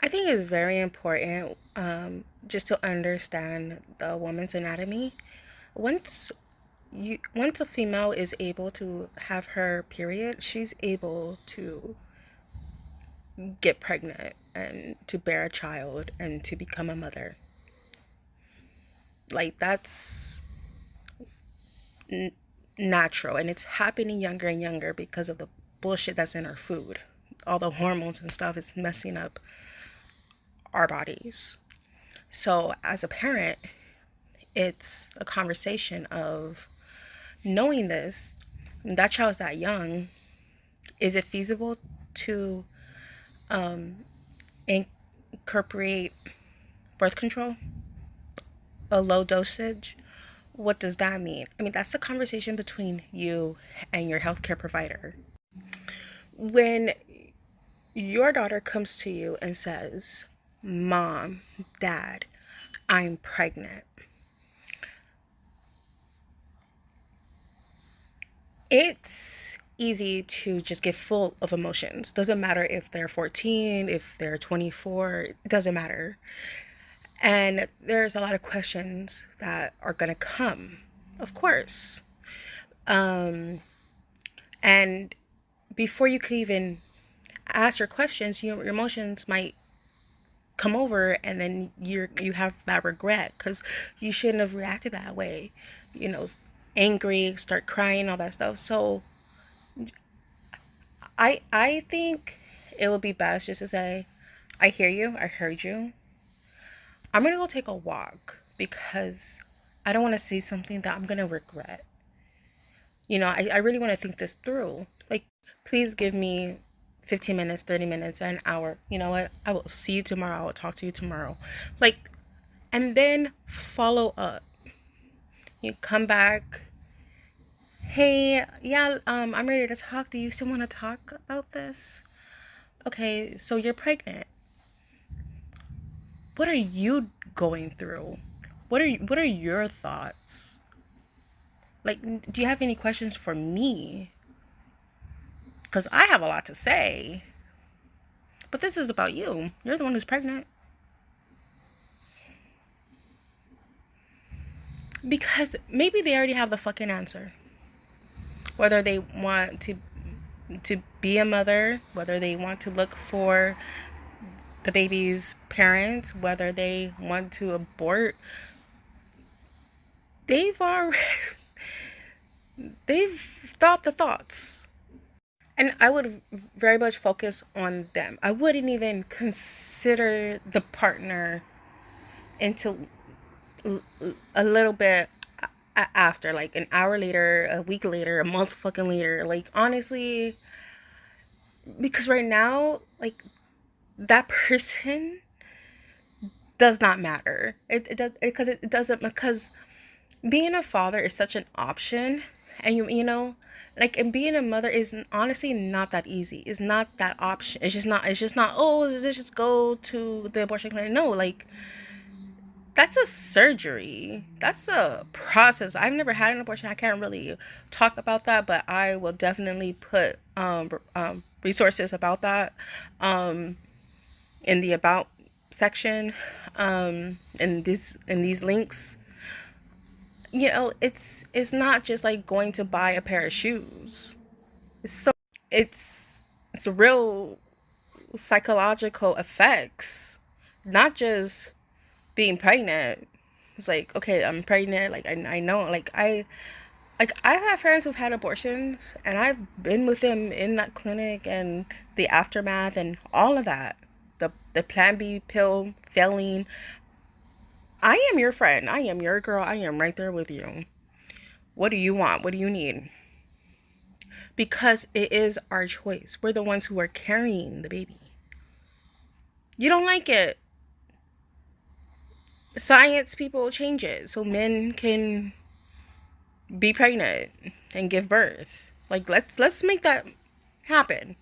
I think it's very important just to understand the woman's anatomy. Once once a female is able to have her period, she's able to get pregnant and to bear a child and to become a mother. Like that's natural, and it's happening younger and younger because of the bullshit that's in our food. All the hormones and stuff is messing up our bodies. So as a parent, it's a conversation of knowing this, that child's that young, is it feasible to incorporate birth control, a low dosage? What does that mean? I mean, that's a conversation between you and your healthcare provider. When your daughter comes to you and says, Mom, Dad, I'm pregnant, it's easy to just get full of emotions. Doesn't matter if they're 14, if they're 24, it doesn't matter. And there's a lot of questions that are going to come, of course. And before you could even ask your questions, your emotions might come over, and then you have that regret because you shouldn't have reacted that way. You know, angry, start crying, all that stuff. So I think it would be best just to say, I hear you, I heard you. I'm gonna go take a walk because I don't want to see something that I'm gonna regret. I really want to think this through. Like, please give me 15 minutes, 30 minutes, an hour. You know what? I will see you tomorrow. I will talk to you tomorrow. Like, and then follow up. You come back. Hey, yeah, I'm ready to talk. Do you still want to talk about this? Okay, so you're pregnant. What are you going through? What are your thoughts? Like, do you have any questions for me? Because I have a lot to say. But this is about you. You're the one who's pregnant. Because maybe they already have the fucking answer. Whether they want to be a mother, whether they want to look for the baby's parents, whether they want to abort, they've already they've thought the thoughts. And I would very much focus on them. I wouldn't even consider the partner until a little bit after, like an hour later, a week later, a month fucking later. Like, honestly, because right now, like, that person does not matter. It does, because it doesn't, because being a father is such an option. And like, and being a mother is honestly not that easy. It's not that option. It's just not, oh, let's just go to the abortion clinic. No, like, that's a surgery. That's a process. I've never had an abortion. I can't really talk about that, but I will definitely put resources about that in the about section, in these links. It's not just like going to buy a pair of shoes. It's real psychological effects, not just being pregnant. It's like, okay, I'm pregnant. Like, I know, I've had friends who've had abortions, and I've been with them in that clinic and the aftermath and all of that. The Plan B pill failing. I am your friend. I am your girl. I am right there with you. What do you want? What do you need? Because it is our choice. We're the ones who are carrying the baby. You don't like it. Science people change it so men can be pregnant and give birth. Like, let's make that happen.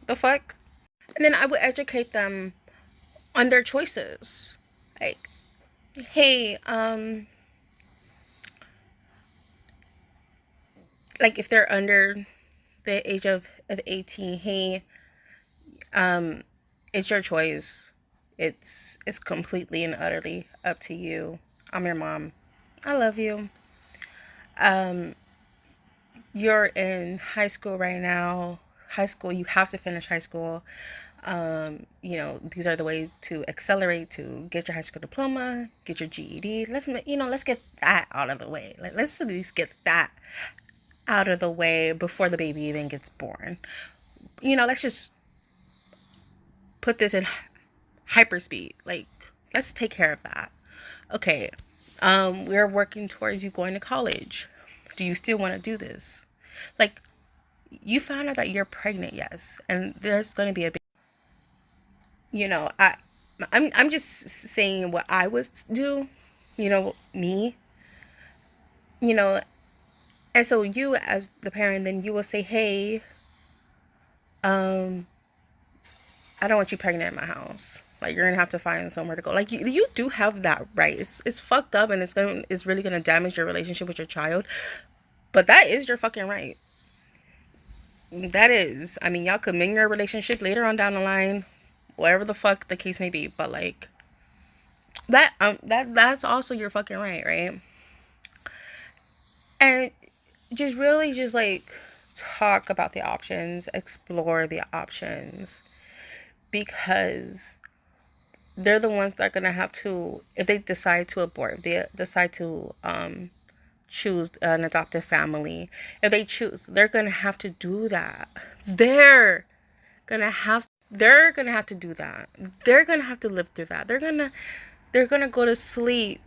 The fuck? And then I would educate them on their choices. Like, hey, like if they're under the age of 18, hey, It's your choice. It's completely and utterly up to you. I'm your mom. I love you. Um, you're in high school right now. High school, you have to finish high school. These are the ways to accelerate, to get your high school diploma, get your GED. Let's get that out of the way. Let's at least get that out of the way before the baby even gets born. Let's just put this in hyperspeed. Like, let's take care of that. Okay. We're working towards you going to college. Do you still want to do this? Like, you found out that you're pregnant, yes, and there's going to be a you know I I'm just saying what I would do, me, you know and so you as the parent, then you will say, hey, um I don't want you pregnant in my house. Like, you're gonna have to find somewhere to go. Like, you do have that right. It's fucked up, and it's really gonna damage your relationship with your child, but that is your fucking right. That is, I mean, y'all could mend your relationship later on down the line, whatever the fuck the case may be, but like, that's also your fucking right? And just really just like talk about the options, explore the options, because they're the ones that are gonna have to, if they decide to abort, if they decide to choose an adoptive family, if they choose, they're gonna have to do that. They're gonna have to do that. They're gonna have to live through that. They're gonna go to sleep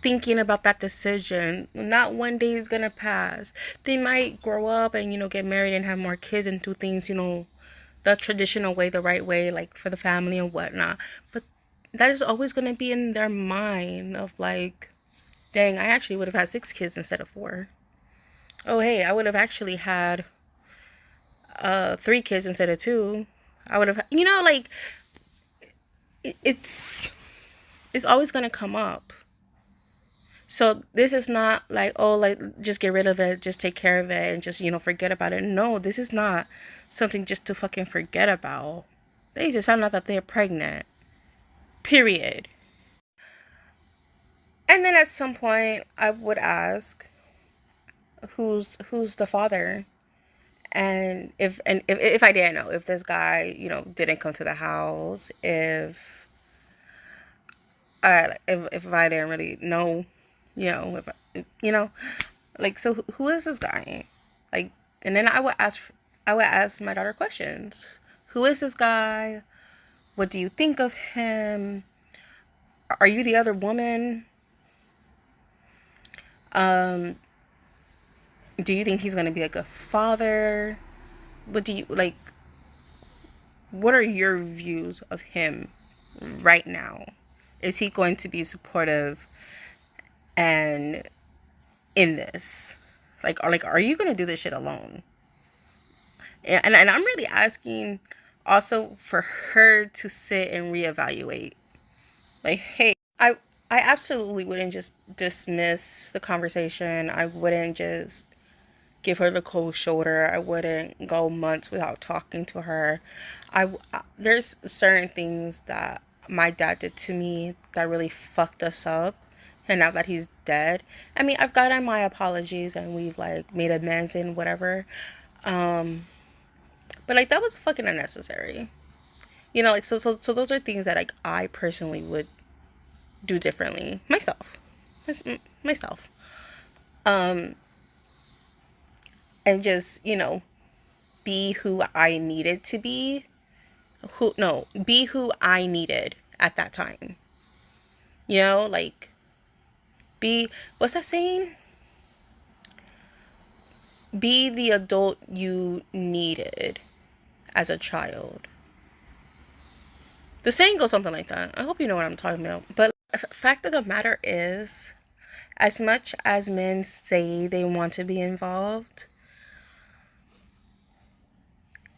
thinking about that decision. Not one day is gonna pass. They might grow up and get married and have more kids and do things the traditional way, the right way, like for the family and whatnot. But that is always gonna be in their mind of like, dang, I actually would have had 6 kids instead of 4. Oh, hey, I would have actually had 3 kids instead of 2. I would have, like, it's always gonna come up. So this is not like, oh, like, just get rid of it, just take care of it, and just, forget about it. No, this is not something just to fucking forget about. They just found out that they're pregnant. Period. And then at some point, I would ask, who's the father? And if I didn't know, if this guy, didn't come to the house, if I didn't really know, if like, so who is this guy? Like, and then I would ask my daughter questions. Who is this guy? What do you think of him? Are you the other woman? Um, do you think he's gonna be a good father? What do you like? What are your views of him right now? Is he going to be supportive and in this? Like, are you gonna do this shit alone? And I'm really asking also for her to sit and reevaluate. Like, hey, I absolutely wouldn't just dismiss the conversation. I wouldn't just give her the cold shoulder. I wouldn't go months without talking to her. There's certain things that my dad did to me that really fucked us up. And now that he's dead, I mean, I've gotten my apologies and we've like made amends and whatever. Um, but like, that was fucking unnecessary. Like, so those are things that like I personally would do differently myself. Myself. Um, and just, be who I needed to be. Be who I needed at that time. Like, what's that saying? Be the adult you needed as a child. The saying goes something like that. I hope you know what I'm talking about. But the fact of the matter is, as much as men say they want to be involved,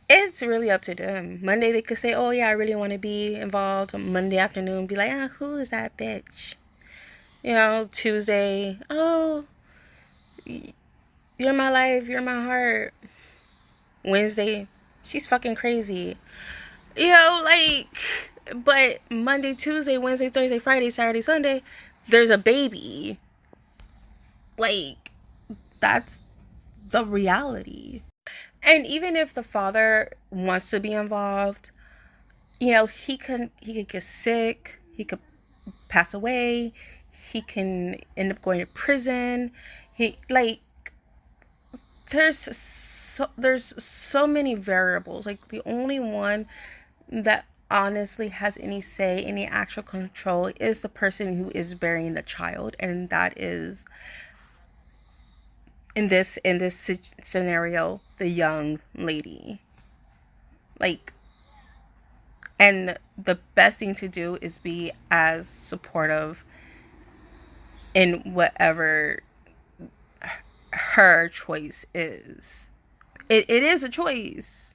it's really up to them. Monday they could say, oh yeah, I really want to be involved. Monday afternoon be like, who is that bitch? Tuesday, oh, you're my life, you're my heart. Wednesday, she's fucking crazy. Like, but Monday, Tuesday, Wednesday, Thursday, Friday, Saturday, Sunday, there's a baby. Like, that's the reality. And even if the father wants to be involved, he could get sick, he could pass away, he can end up going to prison. He like there's so many variables. Like the only one that honestly has any say, any actual control is the person who is bearing the child, and that is in this scenario the young lady. Like, and the best thing to do is be as supportive in whatever her choice is. It is a choice.